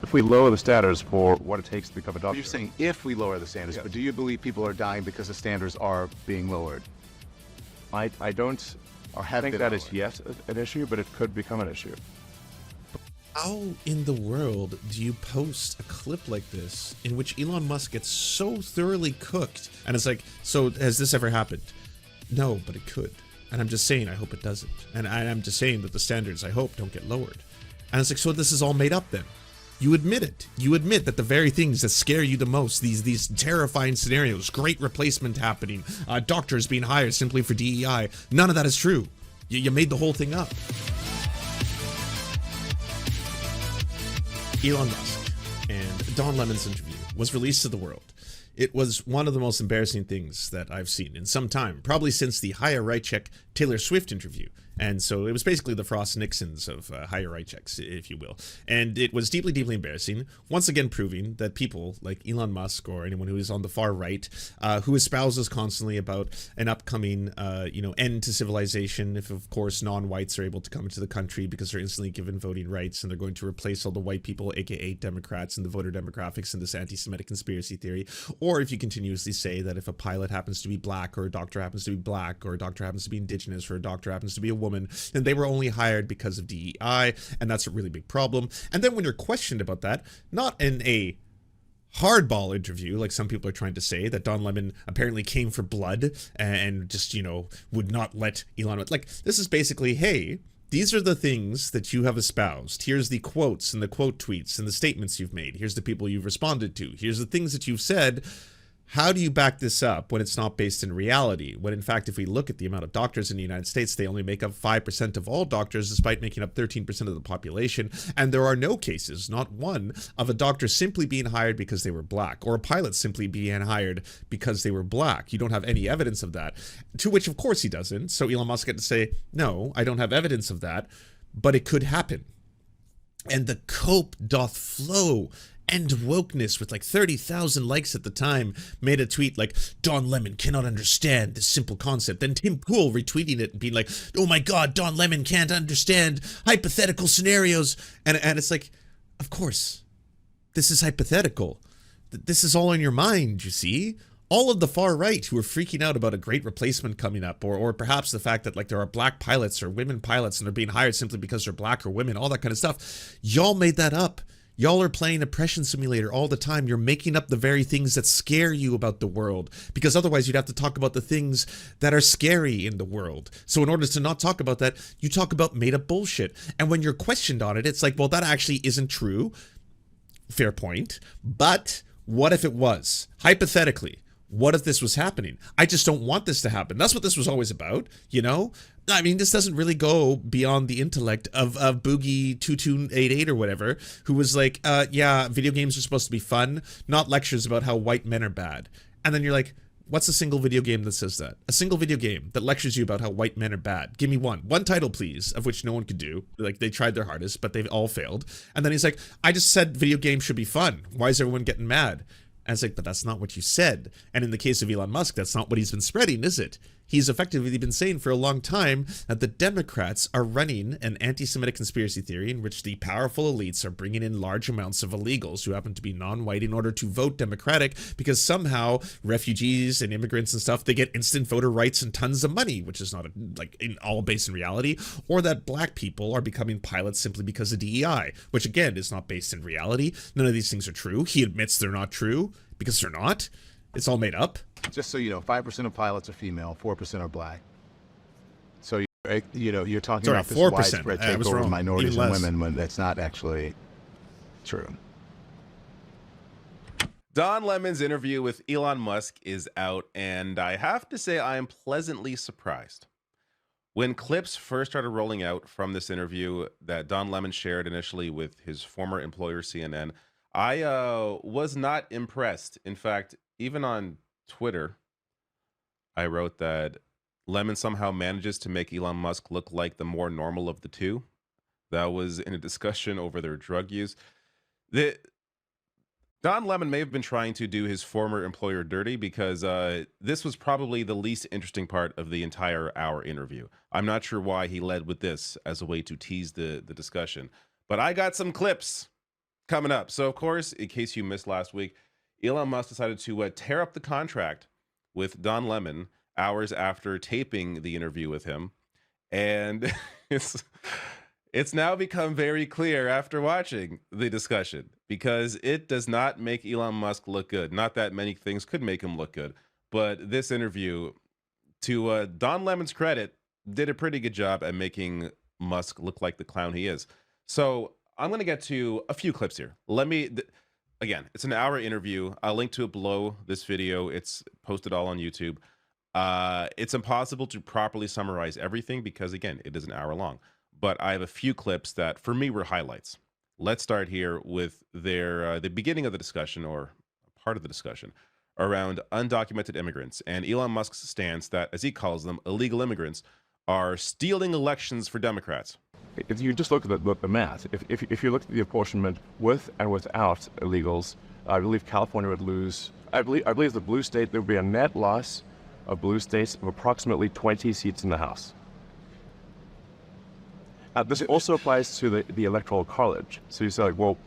if we lower the standards for what it takes to become a doctor. You're saying if we lower the standards, Yes. but do you believe people are dying because the standards are being lowered? I don't Or have think been that is lowered? yet an issue, but it could become an issue. How in the world do you post a clip like this in which Elon Musk gets so thoroughly cooked? And it's like, so has this ever happened? No, but it could. And I'm just saying, I hope it doesn't. And I'm just saying that the standards, I hope, don't get lowered. And it's like, so this is all made up then. You admit it. You admit that the very things that scare you the most, these terrifying scenarios, great replacement happening, doctors being hired simply for DEI, none of that is true. You made the whole thing up. Elon Musk and Don Lemon's interview was released to the world. It was one of the most embarrassing things that I've seen in some time, probably since the Higher Right Check Taylor Swift interview. And so it was basically the Frost Nixons of higher right checks, if you will. And it was deeply, deeply embarrassing, once again proving that people like Elon Musk or anyone who is on the far right, who espouses constantly about an upcoming, end to civilization, if of course non-whites are able to come into the country because they're instantly given voting rights and they're going to replace all the white people, aka Democrats, in the voter demographics and this anti-Semitic conspiracy theory. Or if you continuously say that if a pilot happens to be black, or a doctor happens to be black, or a doctor happens to be indigenous, or a doctor happens to be a woman, and they were only hired because of DEI, and that's a really big problem. And then when you're questioned about that, not in a hardball interview, like some people are trying to say, that Don Lemon apparently came for blood and just, would not let Elon, like, this is basically, hey, these are the things that you have espoused. Here's the quotes and the quote tweets and the statements you've made. Here's the people you've responded to. Here's the things that you've said. How do you back this up when it's not based in reality? When in fact, if we look at the amount of doctors in the United States, they only make up 5% of all doctors, despite making up 13% of the population. And there are no cases, not one, of a doctor simply being hired because they were black, or a pilot simply being hired because they were black. You don't have any evidence of that. To which, of course, he doesn't. So Elon Musk had to say, no, I don't have evidence of that, but it could happen. And the cope doth flow. End wokeness with like 30,000 likes at the time made a tweet like, Don Lemon cannot understand this simple concept. Then Tim Pool retweeting it and being like, oh my God, Don Lemon can't understand hypothetical scenarios. And it's like, of course, this is hypothetical. This is all in your mind, you see? All of the far right who are freaking out about a great replacement coming up, or perhaps the fact that like there are black pilots or women pilots and they're being hired simply because they're black or women, all that kind of stuff. Y'all made that up. Y'all are playing Oppression Simulator all the time. You're making up the very things that scare you about the world, because otherwise you'd have to talk about the things that are scary in the world. So in order to not talk about that, you talk about made up bullshit. And when you're questioned on it, it's like, well, that actually isn't true. Fair point. But what if it was? Hypothetically, what if this was happening? I just don't want this to happen. That's what this was always about, I mean, this doesn't really go beyond the intellect of Boogie 2288 or whatever, who was like, yeah, video games are supposed to be fun, not lectures about how white men are bad. And then you're like, what's a single video game that says that? A single video game that lectures you about how white men are bad. Give me one. One title, please, of which no one could do. Like, they tried their hardest, but they've all failed. And then he's like, I just said video games should be fun. Why is everyone getting mad? And it's like, but that's not what you said. And in the case of Elon Musk, that's not what he's been spreading, is it? He's effectively been saying for a long time that the Democrats are running an anti-Semitic conspiracy theory in which the powerful elites are bringing in large amounts of illegals who happen to be non-white in order to vote Democratic, because somehow refugees and immigrants and stuff, they get instant voter rights and tons of money, which is not all based in reality, or that black people are becoming pilots simply because of DEI, which again is not based in reality. None of these things are true. He admits they're not true because they're not. It's all made up. Just so you know, 5% of pilots are female, 4% are black. So you're talking about this 4%. widespread takeover of minorities and women when that's not actually true. Don Lemon's interview with Elon Musk is out, and I have to say I am pleasantly surprised. When clips first started rolling out from this interview that Don Lemon shared initially with his former employer, CNN, I was not impressed. In fact, even on Twitter, I wrote that Lemon somehow manages to make Elon Musk look like the more normal of the two. That was in a discussion over their drug use. Don Lemon may have been trying to do his former employer dirty, because this was probably the least interesting part of the entire hour interview. I'm not sure why he led with this as a way to tease the discussion, but I got some clips. coming up. So, of course, in case you missed last week, Elon Musk decided to tear up the contract with Don Lemon hours after taping the interview with him. And it's now become very clear after watching the discussion, because it does not make Elon Musk look good. Not that many things could make him look good, but this interview, to Don Lemon's credit, did a pretty good job at making Musk look like the clown he is. So I'm going to get to a few clips here. Again, it's an hour interview. I'll link to it below this video. It's posted all on YouTube. It's impossible to properly summarize everything because, again, it is an hour long. But I have a few clips that, for me, were highlights. Let's start here with the beginning of the discussion, or part of the discussion, around undocumented immigrants and Elon Musk's stance that, as he calls them, illegal immigrants are stealing elections for Democrats. If you just look at the math, if you look at the apportionment with and without illegals, I believe California would lose. I believe the blue state, there would be a net loss of blue states of approximately 20 seats in the House. This also applies to the Electoral College. So you say, like, well,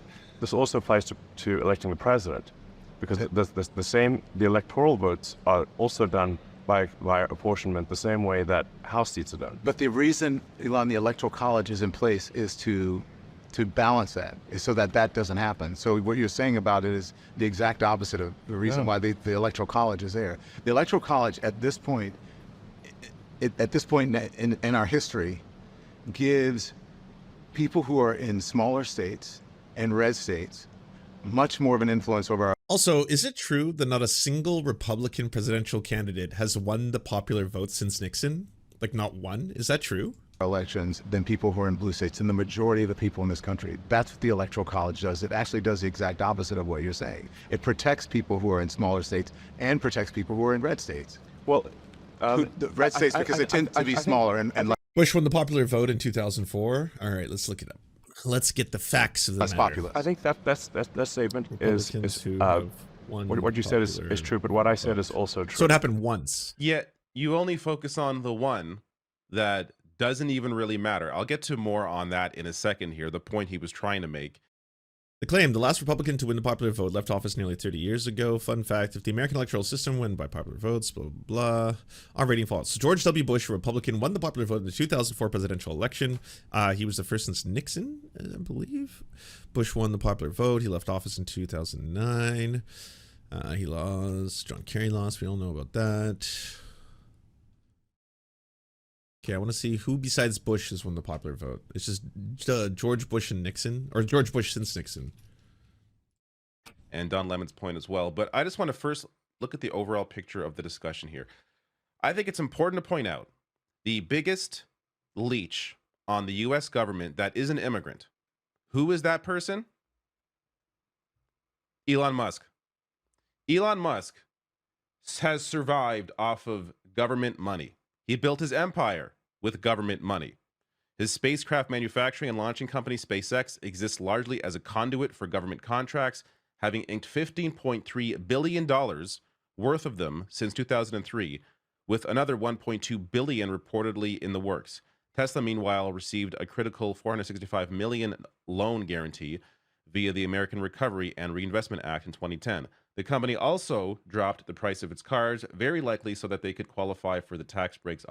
this also applies to electing the president, because the electoral votes are also done by apportionment the same way that House seats are done. But the reason, Elon, the Electoral College is in place is to balance that, is so that doesn't happen. So what you're saying about it is the exact opposite of the reason why the Electoral College is there. The Electoral College at this point, in our history, gives people who are in smaller states and red states much more of an influence over our. Also, is it true that not a single Republican presidential candidate has won the popular vote since Nixon? Like, not one? Is that true? Elections than people who are in blue states, and the majority of the people in this country. That's what the Electoral College does. It actually does the exact opposite of what you're saying. It protects people who are in smaller states and protects people who are in red states. Well, the red states, because they tend to be smaller and Bush won the popular vote in 2004. All right, let's look it up. Let's get the facts of the less matter. popular. I think that statement is what you said is true, but what I said is also true. So it happened once. Yet you only focus on the one that doesn't even really matter. I'll get to more on that in a second here, the point he was trying to make. The claim, the last Republican to win the popular vote left office nearly 30 years ago. Fun fact, if the American electoral system won by popular votes, blah, blah, blah. Our rating false. So George W. Bush, a Republican, won the popular vote in the 2004 presidential election. He was the first since Nixon, I believe. Bush won the popular vote. He left office in 2009. He lost. John Kerry lost. We all know about that. Okay, I want to see who besides Bush has won the popular vote. It's just George Bush and Nixon, or George Bush since Nixon. And Don Lemon's point as well. But I just want to first look at the overall picture of the discussion here. I think it's important to point out the biggest leech on the U.S. government that is an immigrant. Who is that person? Elon Musk. Elon Musk has survived off of government money. He built his empire with government money. His spacecraft manufacturing and launching company, SpaceX, exists largely as a conduit for government contracts, having inked $15.3 billion worth of them since 2003, with another $1.2 billion reportedly in the works. Tesla, meanwhile, received a critical $465 million loan guarantee via the American Recovery and Reinvestment Act in 2010. The company also dropped the price of its cars, very likely so that they could qualify for the tax breaks.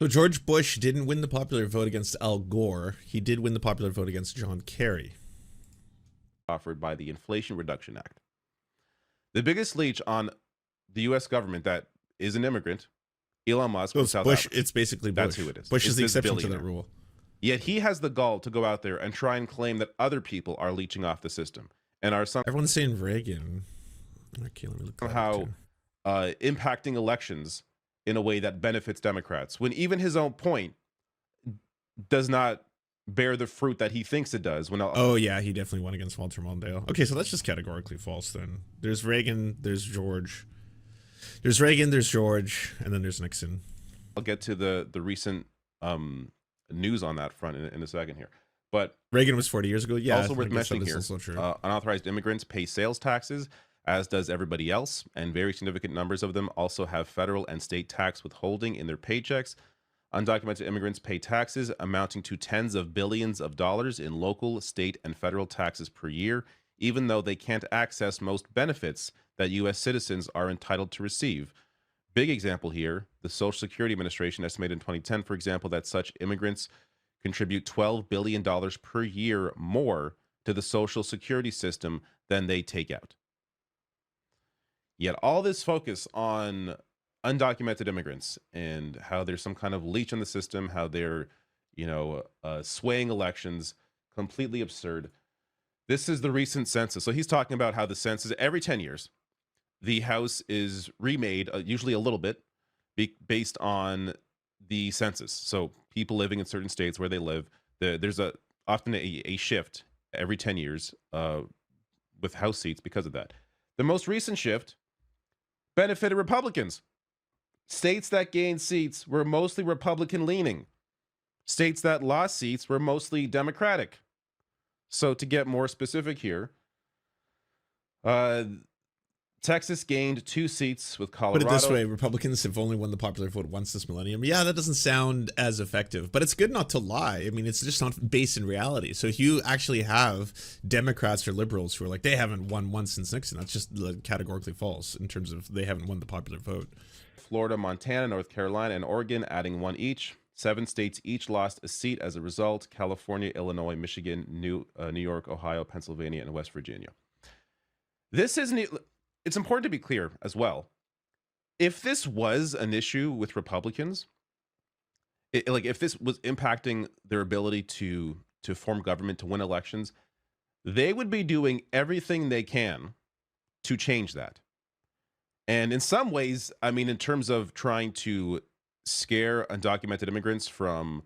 So George Bush didn't win the popular vote against Al Gore. He did win the popular vote against John Kerry. Offered by the Inflation Reduction Act. The biggest leech on the U.S. government that is an immigrant, Elon Musk. So it's Bush. It's basically Bush. That's who it is. Bush is the this exception to that rule. Yet he has the gall to go out there and try and claim that other people are leeching off the system and are Everyone's saying Reagan. Okay, let me look somehow impacting elections in a way that benefits Democrats, when even his own point does not bear the fruit that he thinks it does. Oh yeah, he definitely won against Walter Mondale. Okay, so that's just categorically false then. There's Reagan, there's George. There's Reagan, there's George, and then there's Nixon. I'll get to the recent news on that front in a second here. But Reagan was 40 years ago. Yeah, also worth mentioning here, true. Unauthorized immigrants pay sales taxes, as does everybody else, and very significant numbers of them also have federal and state tax withholding in their paychecks. Undocumented immigrants pay taxes amounting to tens of billions of dollars in local, state, and federal taxes per year. even though they can't access most benefits that U.S. citizens are entitled to receive. Big example here, the Social Security Administration estimated in 2010, for example, that such immigrants contribute $12 billion per year more to the Social Security system than they take out. Yet all this focus on undocumented immigrants and how there's some kind of leech in the system, how they're, swaying elections, completely absurd. This is the recent census. So he's talking about how the census, every 10 years, the House is remade, usually a little bit, based on the census. So people living in certain states where they live, there's often a shift every 10 years with House seats because of that. The most recent shift benefited Republicans. States that gained seats were mostly Republican leaning. States that lost seats were mostly Democratic. So to get more specific here, Texas gained 2 seats with Colorado. Put it this way, Republicans have only won the popular vote once this millennium. Yeah, that doesn't sound as effective, but it's good not to lie. I mean, it's just not based in reality. So if you actually have Democrats or liberals who are like, they haven't won once since Nixon, that's just categorically false in terms of they haven't won the popular vote. Florida, Montana, North Carolina, and Oregon adding 1 each. 7 states each lost a seat as a result: California, Illinois, Michigan, New York, Ohio, Pennsylvania, and West Virginia. This isn't... It's important to be clear as well. If this was an issue with Republicans, if this was impacting their ability to form government, to win elections, they would be doing everything they can to change that. And in some ways, I mean, in terms of trying to scare undocumented immigrants from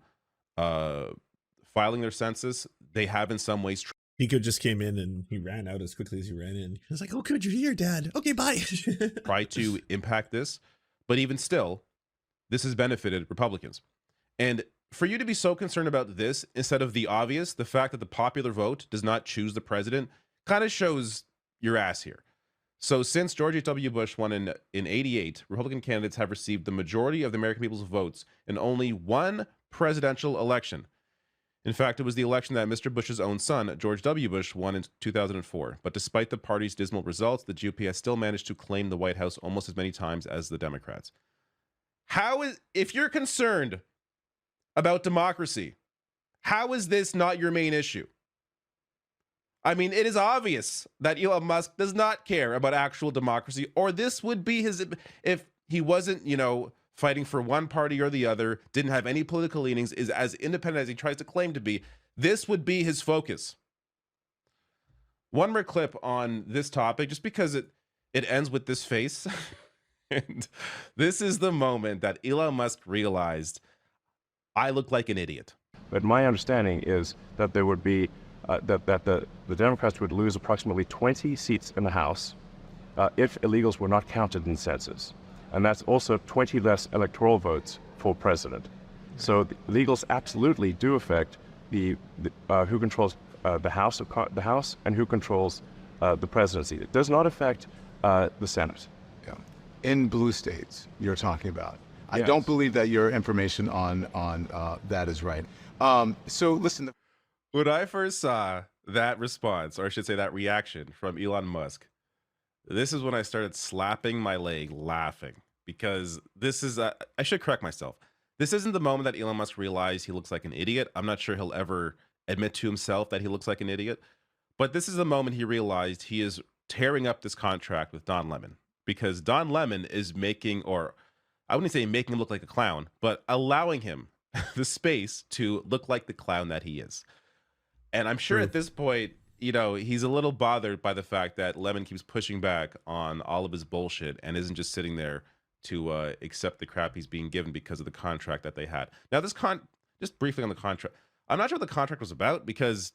filing their census, they have in some ways Nico just came in and he ran out as quickly as he ran in. He was like, "Oh, good, you're here, Dad. Okay, bye." try to impact this. But even still, this has benefited Republicans. And for you to be so concerned about this instead of the obvious, the fact that the popular vote does not choose the president, kind of shows your ass here. So since George H.W. Bush won in 88, Republican candidates have received the majority of the American people's votes in only one presidential election. In fact, it was the election that Mr. Bush's own son, George W. Bush, won in 2004. But despite the party's dismal results, the GOP has still managed to claim the White House almost as many times as the Democrats. If you're concerned about democracy, how is this not your main issue? I mean, it is obvious that Elon Musk does not care about actual democracy, or this would be his, if he wasn't, fighting for one party or the other, didn't have any political leanings, is as independent as he tries to claim to be, this would be his focus. One more clip on this topic, just because it ends with this face. And this is the moment that Elon Musk realized, I look like an idiot. But my understanding is that there would be, that the Democrats would lose approximately 20 seats in the House if illegals were not counted in the census. And that's also 20 less electoral votes for president. So the illegals absolutely do affect the who controls the House and who controls the presidency. It does not affect the Senate. Yeah. In blue states, you're talking about. I Yes. don't believe that your information on that is right. So listen. When I first saw that response, or I should say that reaction from Elon Musk, this is when I started slapping my leg laughing, because this is, I should correct myself. This isn't the moment that Elon Musk realized he looks like an idiot. I'm not sure he'll ever admit to himself that he looks like an idiot. But this is the moment he realized he is tearing up this contract with Don Lemon, because Don Lemon is making, or I wouldn't say making him look like a clown, but allowing him the space to look like the clown that he is. And I'm sure at this point, he's a little bothered by the fact that Lemon keeps pushing back on all of his bullshit and isn't just sitting there to accept the crap he's being given because of the contract that they had. Now, just briefly on the contract, I'm not sure what the contract was about, because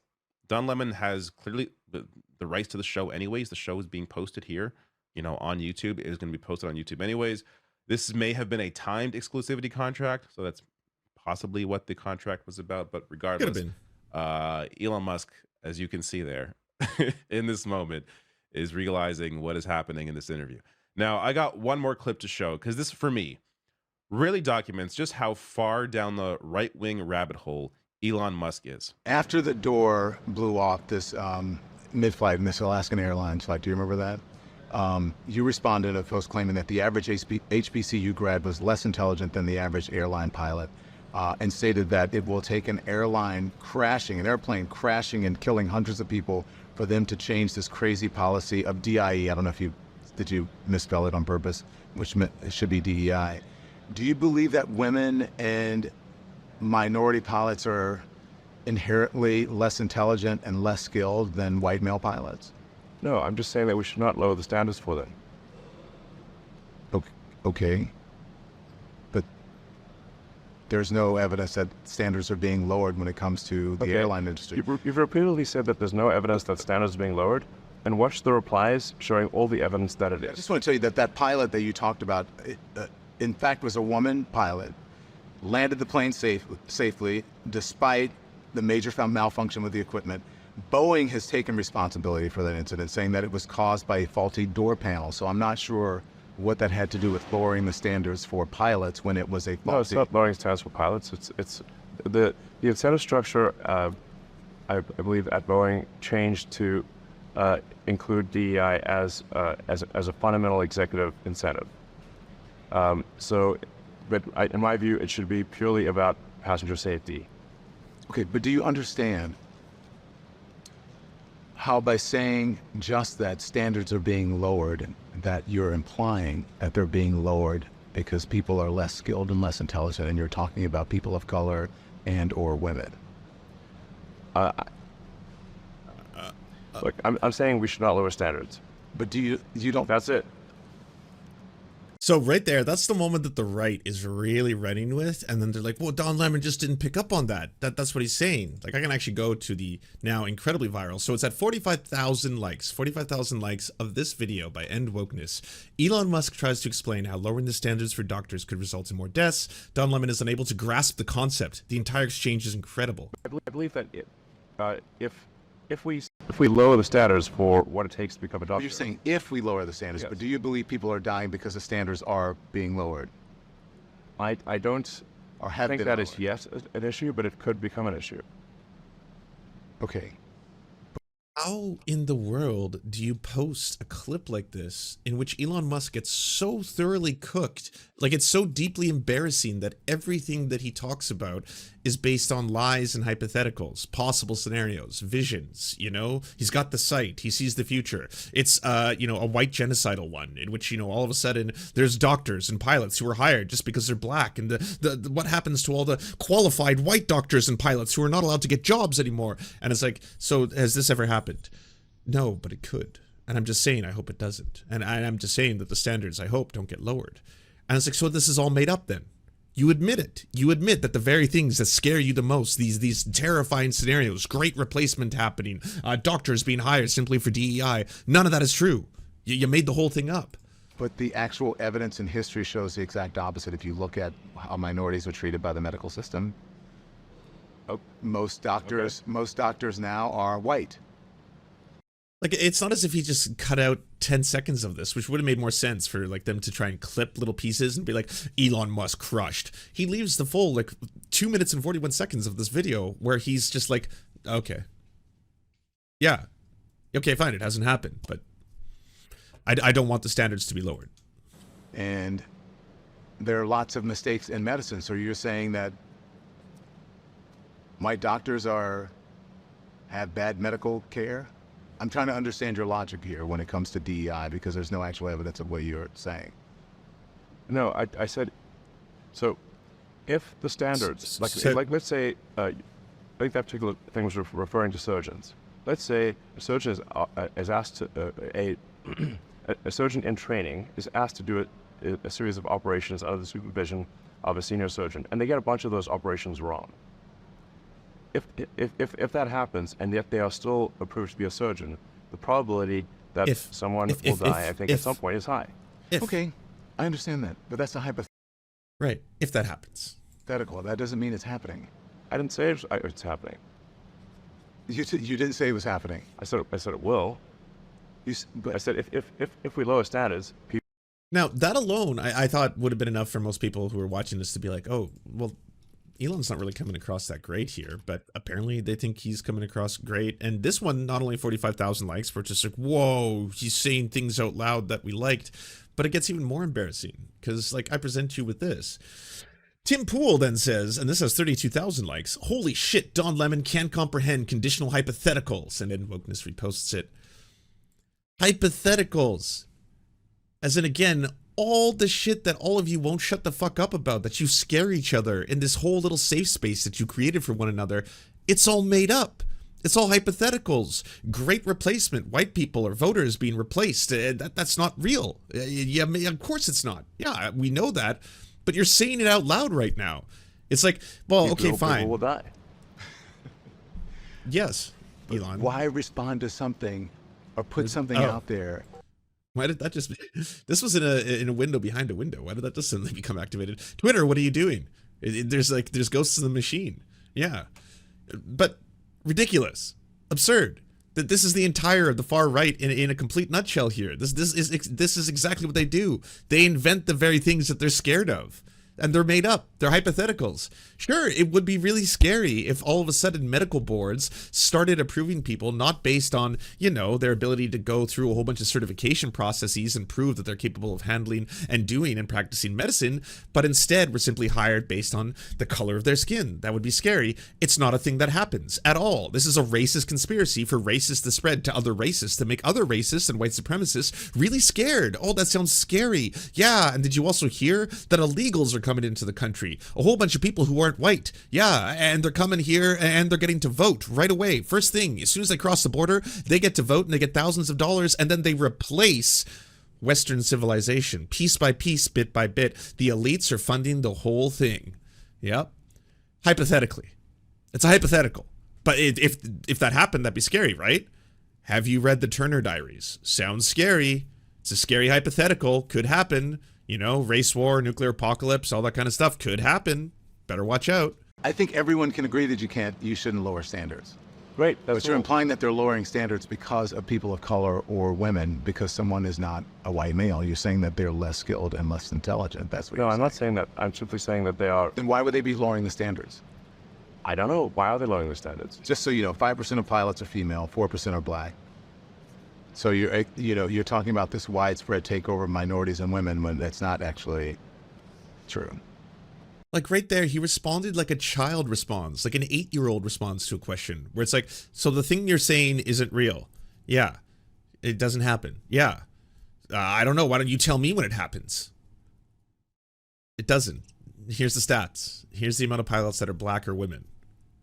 Don Lemon has clearly the rights to the show anyways. The show is being posted here, on YouTube. It is going to be posted on YouTube anyways. This may have been a timed exclusivity contract, so that's possibly what the contract was about. But regardless, Elon Musk, as you can see there in this moment, is realizing what is happening in this interview. Now, I got one more clip to show, because this, for me, really documents just how far down the right-wing rabbit hole Elon Musk is. After the door blew off, this mid-flight in this Alaskan Airlines flight. Do you remember that? You responded in a post claiming that the average HBCU grad was less intelligent than the average airline pilot, and stated that it will take an airplane crashing and killing hundreds of people for them to change this crazy policy of DIE. I don't know if did you misspell it on purpose, which it should be DEI. Do you believe that women and minority pilots are inherently less intelligent and less skilled than white male pilots? No, I'm just saying that we should not lower the standards for them. Okay. But there's no evidence that standards are being lowered when it comes to the airline industry. You've repeatedly said that there's no evidence that standards are being lowered, and watch the replies showing all the evidence that it is. I just want to tell you that pilot that you talked about, in fact, was a woman pilot, landed the plane safely despite the major malfunction with the equipment. Boeing has taken responsibility for that incident, saying that it was caused by a faulty door panel. So I'm not sure what that had to do with lowering the standards for pilots when it was a faulty. No, it's not lowering standards for pilots. It's the incentive structure. I believe at Boeing changed to include DEI as a fundamental executive incentive. But in my view, it should be purely about passenger safety. Okay, but do you understand how by saying just that standards are being lowered, that you're implying that they're being lowered because people are less skilled and less intelligent, and you're talking about people of color and or women? Look, I'm saying we should not lower standards. But you don't... That's it. So right there, that's the moment that the right is really running with, and then they're like, well, Don Lemon just didn't pick up on that. That's what he's saying. Like, I can actually go to the now incredibly viral. So it's at 45,000 likes of this video by End Wokeness. Elon Musk tries to explain how lowering the standards for doctors could result in more deaths. Don Lemon is unable to grasp the concept. The entire exchange is incredible. I believe that if we lower the standards for what it takes to become a doctor. You're saying if we lower the standards, yes. But do you believe people are dying because the standards are being lowered? I don't think that is yet an issue, but it could become an issue. Okay. How in the world do you post a clip like this in which Elon Musk gets so thoroughly cooked? Like, it's so deeply embarrassing that everything that he talks about is based on lies and hypotheticals, possible scenarios, visions, you know? He's got the sight, he sees the future. It's, you know, a white genocidal one in which, you know, all of a sudden there's doctors and pilots who are hired just because they're black, and what happens to all the qualified white doctors and pilots who are not allowed to get jobs anymore? And it's like, so has this ever happened? No, but it could. And I'm just saying, I hope it doesn't. And I'm just saying that the standards, I hope, don't get lowered. And it's like, so this is all made up then. You admit it. You admit that the very things that scare you the most, these terrifying scenarios, great replacement happening, doctors being hired simply for DEI, none of that is true. You made the whole thing up. But the actual evidence in history shows the exact opposite. If you look at how minorities are treated by the medical system, most doctors now are white. Like, it's not as if he just cut out 10 seconds of this, which would have made more sense for like them to try and clip little pieces and be like, Elon Musk crushed. He leaves the full like 2 minutes and 41 seconds of this video where he's just like, okay. Yeah. Okay, fine. It hasn't happened, but I don't want the standards to be lowered. And there are lots of mistakes in medicine. So you're saying that white doctors have bad medical care? I'm trying to understand your logic here when it comes to DEI, because there's no actual evidence of what you're saying. No, I said, so if the standards, like let's say, I think that particular thing was referring to surgeons. Let's say a surgeon is asked to, a surgeon in training is asked to do a series of operations under the supervision of a senior surgeon, and they get a bunch of those operations wrong. If that happens, and yet they are still approved to be a surgeon, the probability that someone will die, I think, at some point is high. Okay, I understand that, but that's a hypothetical. Right, if that happens. That doesn't mean it's happening. I didn't say it's happening. You didn't say it was happening. I said it will. I said if we lower standards, people. Now, that alone, I thought would have been enough for most people who are watching this to be like, oh, well, Elon's not really coming across that great here, but apparently they think he's coming across great. And this one, not only 45,000 likes, we're just like, whoa, he's saying things out loud that we liked. But it gets even more embarrassing because, like, I present you with this. Tim Pool then says, and this has 32,000 likes, holy shit, Don Lemon can't comprehend conditional hypotheticals. And then Wokeness reposts it. Hypotheticals. As in, again, all the shit that all of you won't shut the fuck up about, that you scare each other in this whole little safe space that you created for one another, it's all made up. It's all hypotheticals. Great replacement. White people or voters being replaced. That's not real. Yeah, of course it's not. Yeah, we know that. But you're saying it out loud right now. It's like, well, okay, fine. People will die. Yes, Elon. Why respond to something or put something out there? Why did that just be? This was in a window behind a window. Why did that just suddenly become activated? Twitter, what are you doing? There's ghosts in the machine. Yeah, but ridiculous, absurd. That this is the far right in a complete nutshell here. This is exactly what they do. They invent the very things that they're scared of. And they're made up. They're hypotheticals. Sure, it would be really scary if all of a sudden medical boards started approving people not based on, their ability to go through a whole bunch of certification processes and prove that they're capable of handling and doing and practicing medicine, but instead were simply hired based on the color of their skin. That would be scary. It's not a thing that happens at all. This is a racist conspiracy for racists to spread to other racists to make other racists and white supremacists really scared. Oh, that sounds scary. Yeah, and did you also hear that illegals are coming into the country? A whole bunch of people who aren't white. Yeah, and they're coming here and they're getting to vote right away. First thing, as soon as they cross the border, they get to vote and they get thousands of dollars, and then they replace Western civilization piece by piece, bit by bit. The elites are funding the whole thing. Yep. Hypothetically. It's a hypothetical. But if that happened, that'd be scary, right? Have you read the Turner Diaries? Sounds scary. It's a scary hypothetical. Could happen. Race war, nuclear apocalypse, all that kind of stuff could happen. Better watch out. I think everyone can agree that you shouldn't lower standards. Great. But you're implying that they're lowering standards because of people of color or women, because someone is not a white male. You're saying that they're less skilled and less intelligent. That's what No, you're I'm not saying that. I'm simply saying that they are. Then why would they be lowering the standards? I don't know. Why are they lowering the standards? Just so you know, 5% of pilots are female, 4% are black. So you're talking about this widespread takeover of minorities and women when that's not actually true. Like right there, he responded like a child responds, like an 8-year-old responds to a question where it's like, so the thing you're saying isn't real. Yeah. It doesn't happen. Yeah. I don't know. Why don't you tell me when it happens? It doesn't. Here's the stats. Here's the amount of pilots that are black or women.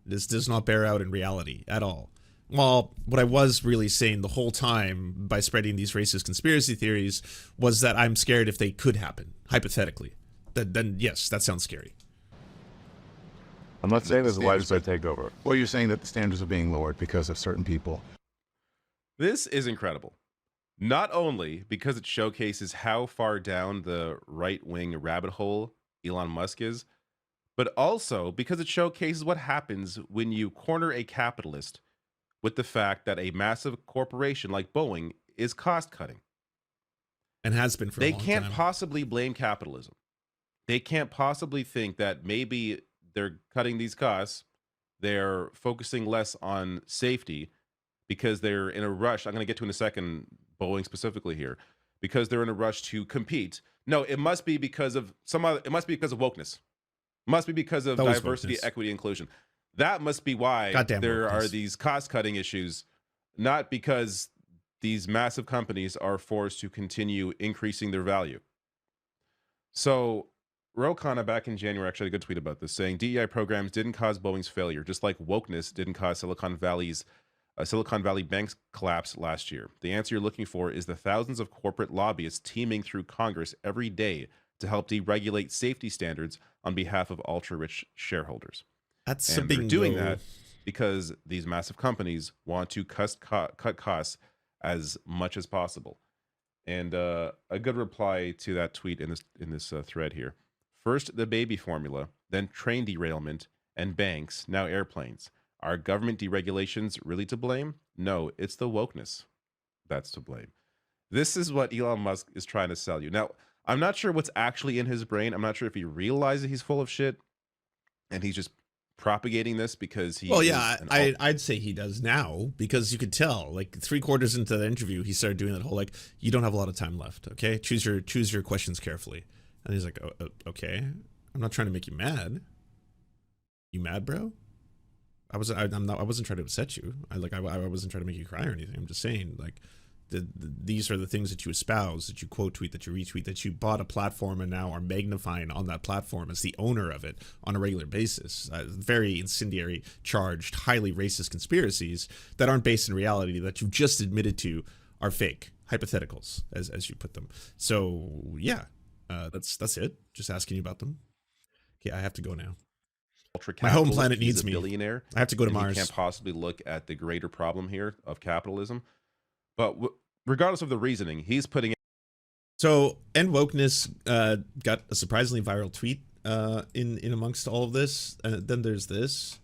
This does not bear out in reality at all. Well, what I was really saying the whole time by spreading these racist conspiracy theories was that I'm scared if they could happen, hypothetically. Then yes, that sounds scary. I'm not saying there's a widespread takeover. Well, you're saying that the standards are being lowered because of certain people. This is incredible. Not only because it showcases how far down the right-wing rabbit hole Elon Musk is, but also because it showcases what happens when you corner a capitalist with the fact that a massive corporation like Boeing is cost-cutting. And has been for a long time. They can't possibly blame capitalism. They can't possibly think that maybe they're cutting these costs, they're focusing less on safety because they're in a rush. I'm going to get to in a second, Boeing specifically here, because they're in a rush to compete. No, it must be because of it must be because of wokeness. It must be because of diversity, equity, inclusion. That must be why there are these cost-cutting issues, not because these massive companies are forced to continue increasing their value. So Ro Khanna back in January actually had a good tweet about this, saying DEI programs didn't cause Boeing's failure, just like wokeness didn't cause Silicon Valley Bank's collapse last year. The answer you're looking for is the thousands of corporate lobbyists teaming through Congress every day to help deregulate safety standards on behalf of ultra-rich shareholders. That's and something they're doing that because these massive companies want to cut costs as much as possible. And a good reply to that tweet in this thread here. First, the baby formula, then train derailment and banks, now airplanes. Are government deregulations really to blame? No, it's the wokeness that's to blame. This is what Elon Musk is trying to sell you. Now, I'm not sure what's actually in his brain. I'm not sure if he realizes he's full of shit, and he's just propagating this because he. Well, yeah, I'd say he does now, because you could tell, like 3/4 into the interview, he started doing that whole like, you don't have a lot of time left. Okay, choose your questions carefully. And he's like, oh, okay, I'm not trying to make you mad. You mad, bro? I wasn't trying to upset you. I wasn't trying to make you cry or anything. I'm just saying, like, these are the things that you espouse, that you quote tweet, that you retweet, that you bought a platform and now are magnifying on that platform as the owner of it on a regular basis. Very incendiary, charged, highly racist conspiracies that aren't based in reality, that you've just admitted to are fake hypotheticals, as you put them. So yeah, that's it. Just asking you about them. Okay, I have to go now. My home planet needs me. Billionaire. I have to go to Mars. You can't possibly look at the greater problem here of capitalism. But regardless of the reasoning, he's putting. So, End Wokeness got a surprisingly viral tweet in amongst all of this. Then there's this.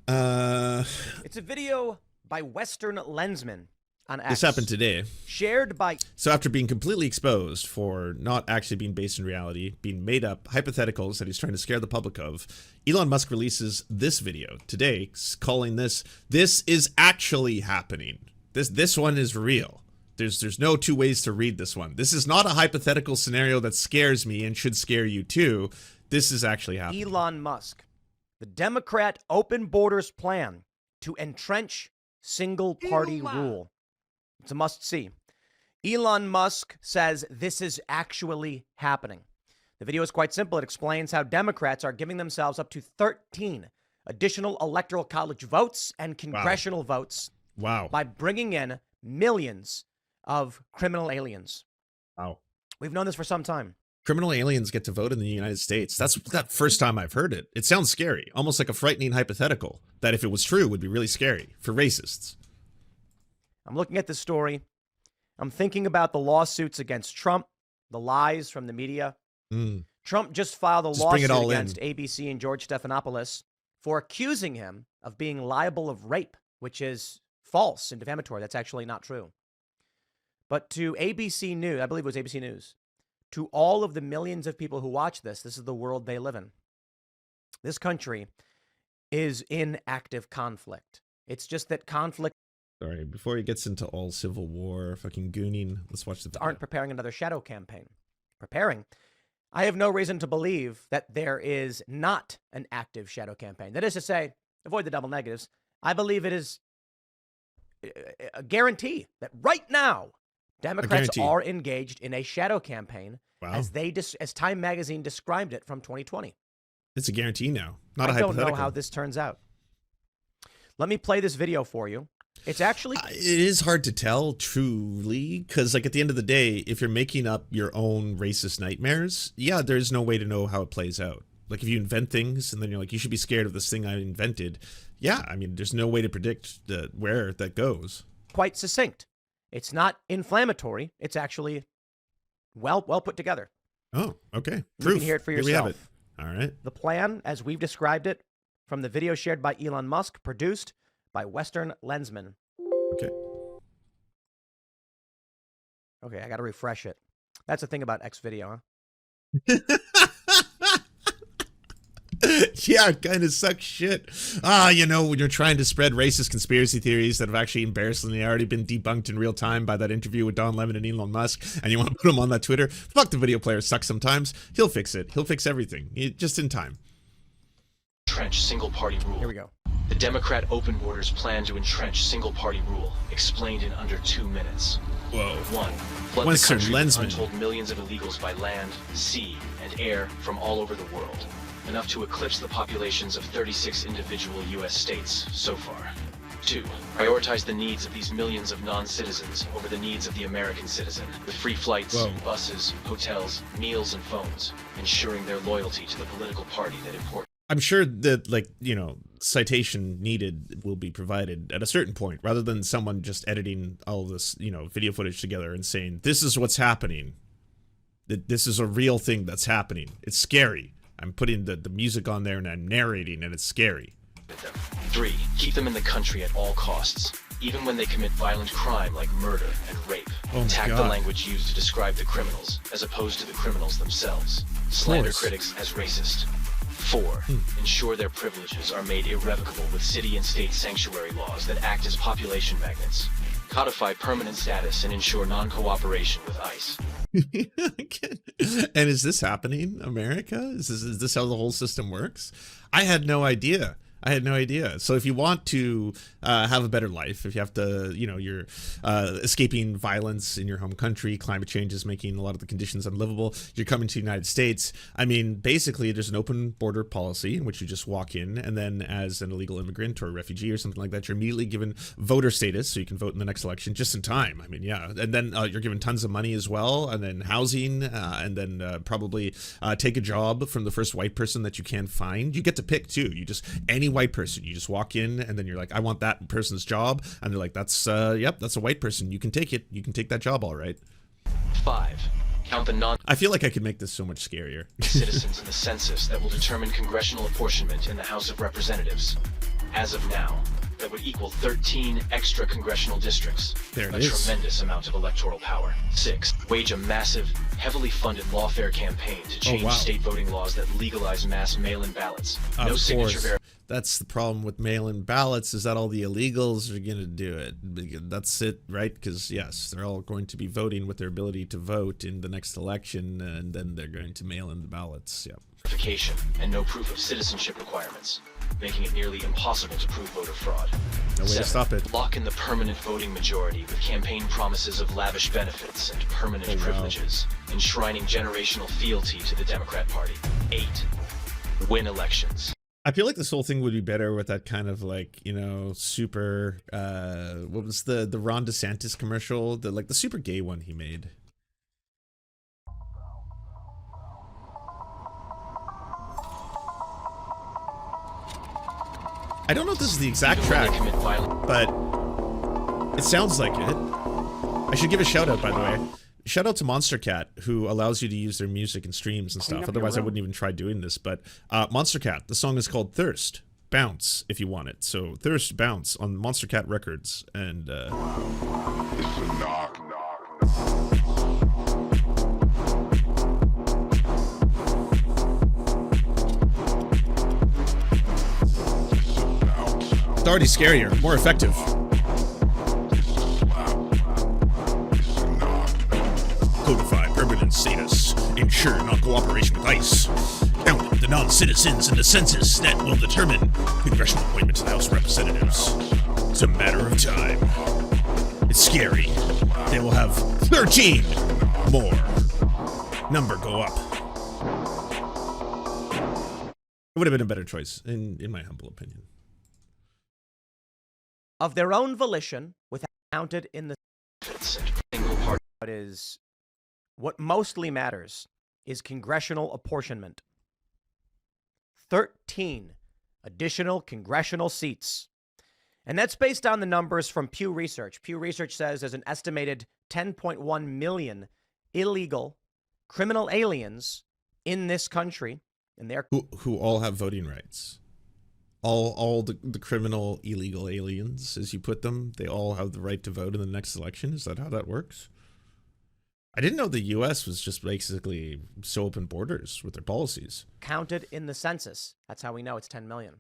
It's a video by Western Lensman on X. This happened today. Shared by. So after being completely exposed for not actually being based in reality, being made up hypotheticals that he's trying to scare the public of, Elon Musk releases this video today, calling this is actually happening. This one is real. There's no two ways to read this one. This is not a hypothetical scenario that scares me and should scare you too. This is actually happening. Elon Musk, the Democrat open borders plan to entrench single-party rule. It's a must-see. Elon Musk says this is actually happening. The video is quite simple. It explains how Democrats are giving themselves up to 13 additional electoral college votes and congressional votes. Wow. By bringing in millions of criminal aliens. Wow. We've known this for some time. Criminal aliens get to vote in the United States. That's that first time I've heard it. It sounds scary, almost like a frightening hypothetical that if it was true would be really scary for racists. I'm looking at this story. I'm thinking about the lawsuits against Trump, the lies from the media. Trump just filed a lawsuit against ABC and George Stephanopoulos for accusing him of being liable of rape, which is false and defamatory. That's actually not true. But to ABC News, I believe it was ABC News, to all of the millions of people who watch this is the world they live in. This country is in active conflict. It's just that conflict. Sorry, before he gets into all civil war, fucking gooning, let's watch the video. Aren't preparing another shadow campaign. Preparing. I have no reason to believe that there is not an active shadow campaign. That is to say, avoid the double negatives. I believe it is a guarantee that right now, Democrats are engaged in a shadow campaign, as Time Magazine described it from 2020. It's a guarantee now, not a hypothetical. I don't know how this turns out. Let me play this video for you. It's actually... it is hard to tell, truly, because like at the end of the day, if you're making up your own racist nightmares, yeah, there's no way to know how it plays out. Like if you invent things and then you're like, you should be scared of this thing I invented. Yeah, I mean, there's no way to predict where that goes. Quite succinct. It's not inflammatory. It's actually well put together. Oh, okay. You can hear it for yourself. Here we have it. All right. The plan, as we've described it, from the video shared by Elon Musk, produced by Western Lensman. Okay. Okay, I got to refresh it. That's the thing about X video, huh? Yeah, it kind of sucks shit. You know, when you're trying to spread racist conspiracy theories that have actually embarrassingly already been debunked in real time by that interview with Don Lemon and Elon Musk, and you want to put them on that Twitter, fuck, the video player sucks sometimes. He'll fix it. He'll fix everything. Just in time. Entrench single-party rule. Here we go. The Democrat open borders plan to entrench single-party rule, explained in under 2 minutes. Whoa. 1. Flood the country with untold millions of illegals by land, sea, and air from all over the world. Enough to eclipse the populations of 36 individual U.S. states so far. 2. Prioritize the needs of these millions of non-citizens over the needs of the American citizen, with free flights, buses, hotels, meals, and phones, ensuring their loyalty to the political party that imports. I'm sure that, like, you know, citation needed will be provided at a certain point, rather than someone just editing all this, you know, video footage together and saying, this is what's happening. That this is a real thing that's happening. It's scary. I'm putting the music on there and I'm narrating and it's scary. 3. Keep them in the country at all costs, even when they commit violent crime like murder and rape. Attack the language used to describe the criminals, as opposed to the criminals themselves. Slander critics as racist. 4. Ensure their privileges are made irrevocable with city and state sanctuary laws that act as population magnets. Codify permanent status and ensure non-cooperation with ICE. And is this happening, America? Is this how the whole system works? I had no idea. So if you want to have a better life, if you have to, you're escaping violence in your home country, climate change is making a lot of the conditions unlivable, you're coming to the United States. I mean, basically, there's an open border policy in which you just walk in, and then as an illegal immigrant or a refugee or something like that, you're immediately given voter status, so you can vote in the next election just in time. I mean, yeah. And then you're given tons of money as well, and then housing, and then probably take a job from the first white person that you can find. You get to pick, too. Any white person, you just walk in and then you're like, I want that person's job, and they're like, that's that's a white person, you can take it, you can take that job, all right. 5. Count the non I feel like I could make this so much scarier. citizens in the census that will determine congressional apportionment in the House of Representatives. As of now, that would equal 13 extra congressional districts. There it a is. Tremendous amount of electoral power. 6. Wage a massive, heavily funded lawfare campaign to change state voting laws that legalize mass mail-in ballots. No signature That's the problem with mail-in ballots, is that all the illegals are going to do it. That's it, right? Because, yes, they're all going to be voting with their ability to vote in the next election, and then they're going to mail in the ballots. Yeah. verification and no proof of citizenship requirements, making it nearly impossible to prove voter fraud. No way to stop it. Lock in the permanent voting majority with campaign promises of lavish benefits and permanent privileges, enshrining generational fealty to the Democrat Party. 8. Win elections. I feel like this whole thing would be better with that kind of like, you know, super, what was the Ron DeSantis commercial? The super gay one he made. I don't know if this is the exact track, but it sounds like it. I should give a shout out, by the way. Shout out to Monster Cat, who allows you to use their music and streams and stuff. Otherwise, I wouldn't even try doing this. But Monster Cat, the song is called Thirst. Bounce, if you want it. So Thirst, Bounce on Monster Cat Records. And it's already scarier, more effective. Codify permanent status. Ensure non-cooperation with ICE. Count the non-citizens in the census that will determine congressional appointment to the House of Representatives. It's a matter of time. It's scary. They will have 13 more. Number go up. It would have been a better choice, in my humble opinion. Of their own volition, without counted in the single part, what mostly matters is congressional apportionment. 13 additional congressional seats. And that's based on the numbers from Pew Research. Pew Research says there's an estimated 10.1 million illegal criminal aliens in this country. And they're who all have voting rights. All the criminal illegal aliens, as you put them, they all have the right to vote in the next election. Is that how that works? I didn't know the U.S. was just basically so open borders with their policies. Counted in the census. That's how we know it's 10 million.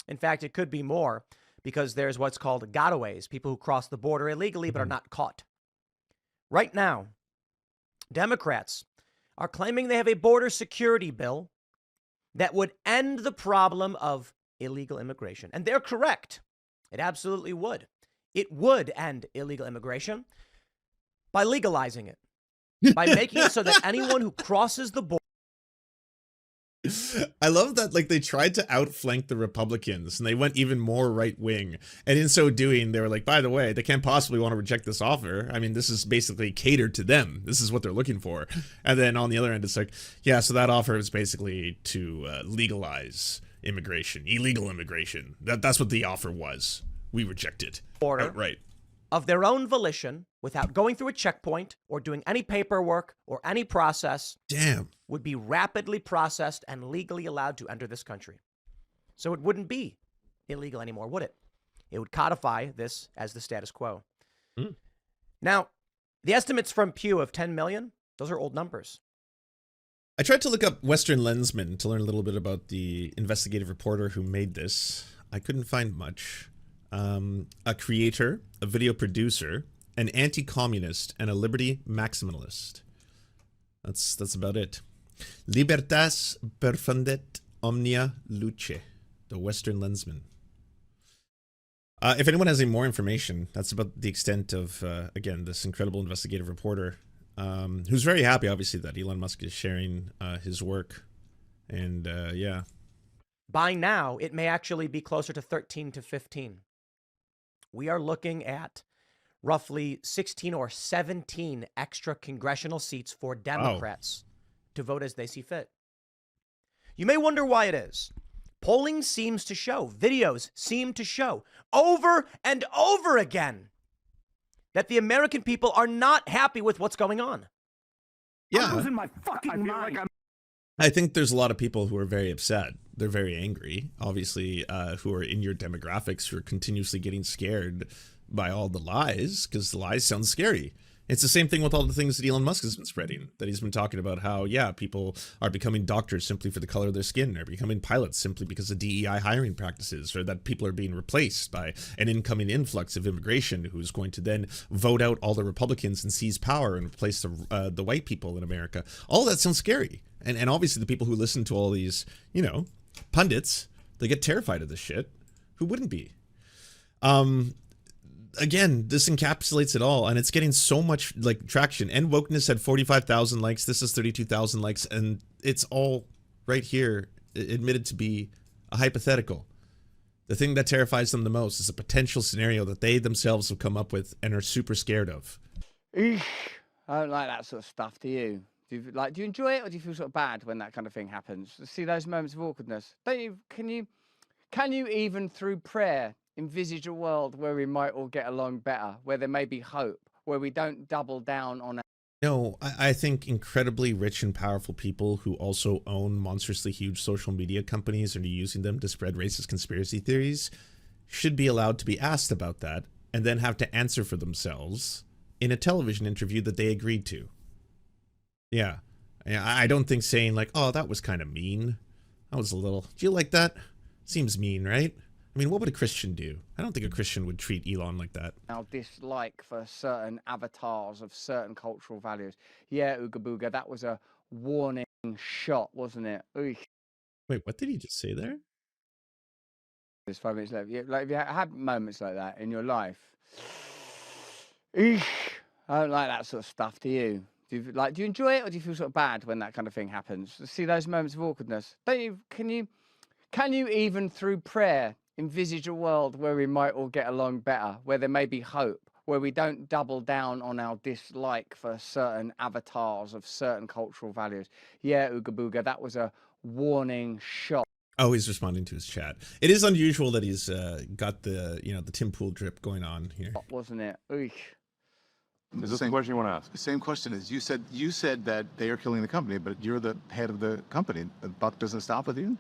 In fact, it could be more because there's what's called gotaways, people who cross the border illegally but are not caught. Right now, Democrats are claiming they have a border security bill that would end the problem of illegal immigration. And they're correct. It absolutely would. It would end illegal immigration by legalizing it. By making it so that anyone who crosses the border. I love that, like, they tried to outflank the Republicans and they went even more right wing. And in so doing, they were like, by the way, they can't possibly want to reject this offer. I mean, this is basically catered to them. This is what they're looking for. And then on the other end, it's like, yeah, so that offer is basically to legalize immigration, illegal immigration. That's what the offer was. We reject it. Border. Right. Of their own volition, without going through a checkpoint or doing any paperwork or any process, would be rapidly processed and legally allowed to enter this country. So it wouldn't be illegal anymore, would it? It would codify this as the status quo. Now, the estimates from Pew of 10 million, those are old numbers. I tried to look up Western Lensman to learn a little bit about the investigative reporter who made this. I couldn't find much. A creator, a video producer, an anti-communist, and a liberty maximalist. That's about it. Libertas perfundet omnia luce. The Western Lensman. If anyone has any more information, that's about the extent of, again, this incredible investigative reporter, who's very happy, obviously, that Elon Musk is sharing his work. And, yeah. By now, it may actually be closer to 13 to 15. We are looking at roughly 16 or 17 extra congressional seats for Democrats to vote as they see fit. You may wonder why it is. Polling seems to show, videos seem to show over and over again that the American people are not happy with what's going on. Yeah. I'm losing my fucking mind. I think there's a lot of people who are very upset. They're very angry, obviously, who are in your demographics, who are continuously getting scared by all the lies, because the lies sound scary. It's the same thing with all the things that Elon Musk has been spreading, that he's been talking about how, yeah, people are becoming doctors simply for the color of their skin, or becoming pilots simply because of DEI hiring practices, or that people are being replaced by an incoming influx of immigration who's going to then vote out all the Republicans and seize power and replace the white people in America. All that sounds scary. And obviously the people who listen to all these, you know, pundits, they get terrified of this shit. Who wouldn't be? Again, this encapsulates it all, and it's getting so much like traction. And Wokeness had 45,000 likes. This is 32,000 likes, and it's all right here admitted to be a hypothetical. The thing that terrifies them the most is a potential scenario that they themselves have come up with and are super scared of. Eesh, I don't like that sort of stuff. Do you? Do you enjoy it, or do you feel sort of bad when that kind of thing happens? See those moments of awkwardness? Don't you? Can you even through prayer envisage a world where we might all get along better, where there may be hope, where we don't double down on it? No, I think incredibly rich and powerful people who also own monstrously huge social media companies and are using them to spread racist conspiracy theories should be allowed to be asked about that and then have to answer for themselves in a television interview that they agreed to. Yeah. I don't think saying like, oh, that was kind of mean. That was a little, do you like that? Seems mean, right? I mean, what would a Christian do? I don't think a Christian would treat Elon like that. Our dislike for certain avatars of certain cultural values. Yeah, Ooga Booga, that was a warning shot, wasn't it? Ooh. Wait, what did he just say there? There's 5 minutes left. Yeah, like, if you had moments like that in your life, eesh, I don't like that sort of stuff. Do you? Do you enjoy it, or do you feel sort of bad when that kind of thing happens? See those moments of awkwardness? Don't you? Can you even through prayer envisage a world where we might all get along better, where there may be hope, where we don't double down on our dislike for certain avatars of certain cultural values? Yeah, Ooga Booga, that was a warning shot. Oh, he's responding to his chat. It is unusual that he's got the the Tim Pool drip going on here, wasn't it? Ooh. Is this the question you want to ask? The same question is, you said that they are killing the company, but you're the head of the company. The buck doesn't stop with you?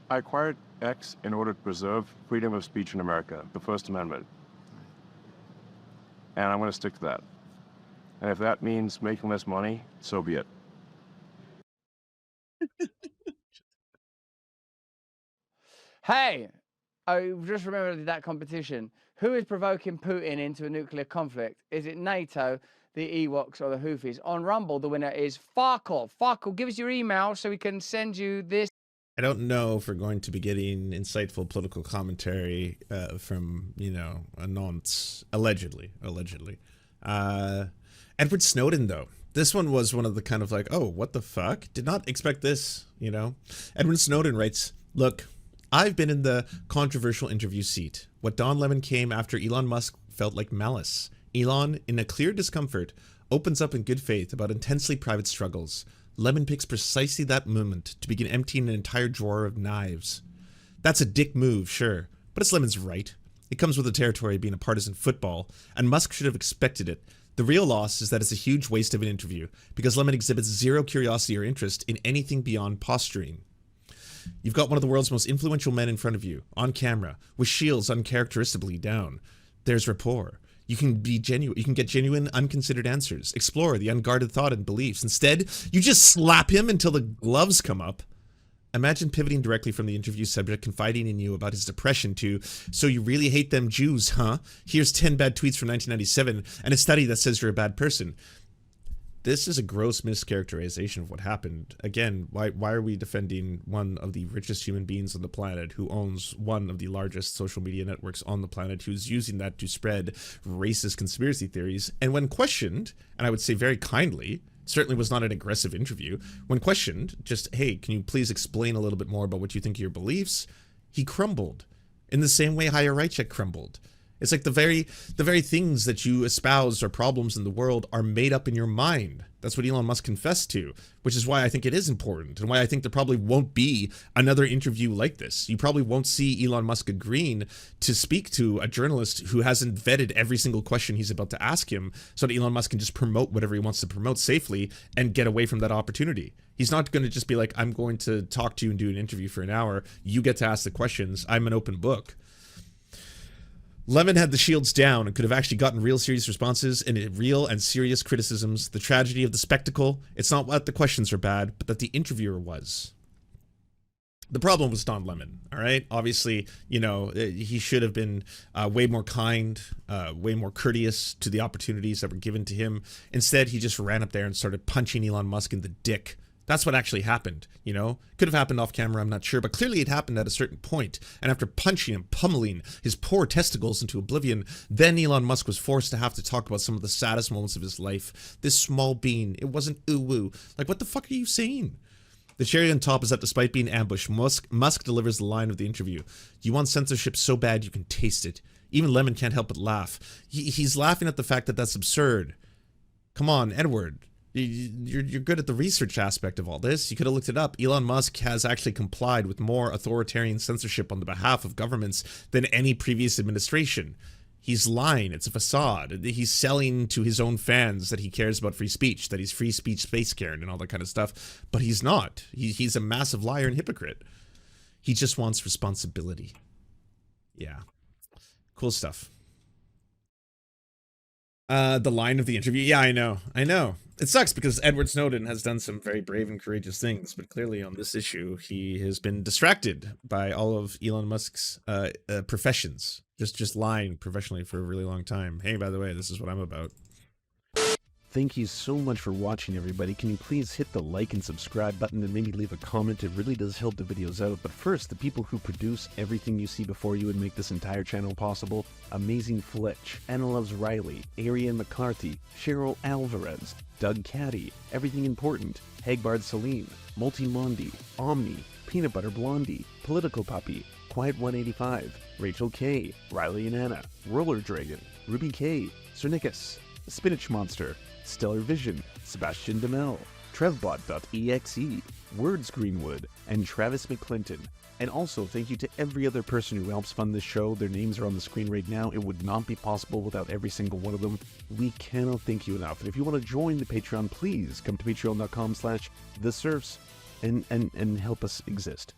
I acquired X in order to preserve freedom of speech in America, the First Amendment. And I'm going to stick to that. And if that means making less money, so be it. Hey, I just remembered that competition. Who is provoking Putin into a nuclear conflict? Is it NATO, the Ewoks, or the Houthis? On Rumble, the winner is Farkle. Farkle, give us your email so we can send you this. I don't know if we're going to be getting insightful political commentary from, a nonce, allegedly. Edward Snowden, though. This one was one of the kind of like, oh, what the fuck? Did not expect this, Edward Snowden writes, look, I've been in the controversial interview seat. What Don Lemon came after Elon Musk felt like malice. Elon, in a clear discomfort, opens up in good faith about intensely private struggles. Lemon picks precisely that moment to begin emptying an entire drawer of knives. That's a dick move, sure, but it's Lemon's right. It comes with the territory of being a partisan football, and Musk should have expected it. The real loss is that it's a huge waste of an interview, because Lemon exhibits zero curiosity or interest in anything beyond posturing. You've got one of the world's most influential men in front of you, on camera, with shields uncharacteristically down. There's rapport. You can be genuine. You can get genuine, unconsidered answers. Explore the unguarded thought and beliefs. Instead, you just slap him until the gloves come up. Imagine pivoting directly from the interview subject confiding in you about his depression to, so you really hate them Jews, huh? Here's 10 bad tweets from 1997 and a study that says you're a bad person. This is a gross mischaracterization of what happened. Again, why are we defending one of the richest human beings on the planet who owns one of the largest social media networks on the planet, who's using that to spread racist conspiracy theories? And when questioned, and I would say very kindly, certainly was not an aggressive interview, when questioned, just, hey, can you please explain a little bit more about what you think of your beliefs? He crumbled in the same way HARASSMENT crumbled. It's like the very things that you espouse are problems in the world are made up in your mind. That's what Elon Musk confessed to, which is why I think it is important and why I think there probably won't be another interview like this. You probably won't see Elon Musk agreeing to speak to a journalist who hasn't vetted every single question he's about to ask him so that Elon Musk can just promote whatever he wants to promote safely and get away from that opportunity. He's not going to just be like, I'm going to talk to you and do an interview for an hour. You get to ask the questions. I'm an open book. Lemon had the shields down and could have actually gotten real serious responses and real and serious criticisms. The tragedy of the spectacle, it's not that the questions are bad, but that the interviewer was. The problem was Don Lemon, all right? Obviously, you know, he should have been way more kind, way more courteous to the opportunities that were given to him. Instead, he just ran up there and started punching Elon Musk in the dick. That's what actually happened, you know? Could have happened off camera, I'm not sure, but clearly it happened at a certain point. And after punching and pummeling his poor testicles into oblivion, then Elon Musk was forced to have to talk about some of the saddest moments of his life. This small bean, it wasn't ooh-woo. Like, what the fuck are you saying? The cherry on top is that despite being ambushed, Musk delivers the line of the interview. You want censorship so bad you can taste it. Even Lemon can't help but laugh. He's laughing at the fact that that's absurd. Come on, Edward. You're good at the research aspect of all this. You could have looked it up. Elon Musk has actually complied with more authoritarian censorship on the behalf of governments than any previous administration. He's lying. It's a facade. He's selling to his own fans that he cares about free speech, that he's free speech space Karen and all that kind of stuff. But he's not. He's a massive liar and hypocrite. He just wants responsibility. Yeah. Cool stuff. The line of the interview. Yeah, I know. It sucks because Edward Snowden has done some very brave and courageous things, but clearly on this issue, he has been distracted by all of Elon Musk's professions. Just lying professionally for a really long time. Hey, by the way, this is what I'm about. Thank you so much for watching, everybody. Can you please hit the like and subscribe button and maybe leave a comment? It really does help the videos out. But first, the people who produce everything you see before you and make this entire channel possible: Amazing Fletch, Anna Loves Riley, Ariane McCarthy, Cheryl Alvarez, Doug Caddy, Everything Important, Hagbard Salim, Multimondi, Omni, Peanut Butter Blondie, Political Puppy, Quiet 185, Rachel K, Riley and Anna, Roller Dragon, Ruby K, Cernicus, Spinach Monster, Stellar Vision, Sebastian Demel, Trevbot.exe, Words Greenwood, and Travis McClinton. And also, thank you to every other person who helps fund this show. Their names are on the screen right now. It would not be possible without every single one of them. We cannot thank you enough. And if you want to join the Patreon, please come to patreon.com/theserfs and help us exist.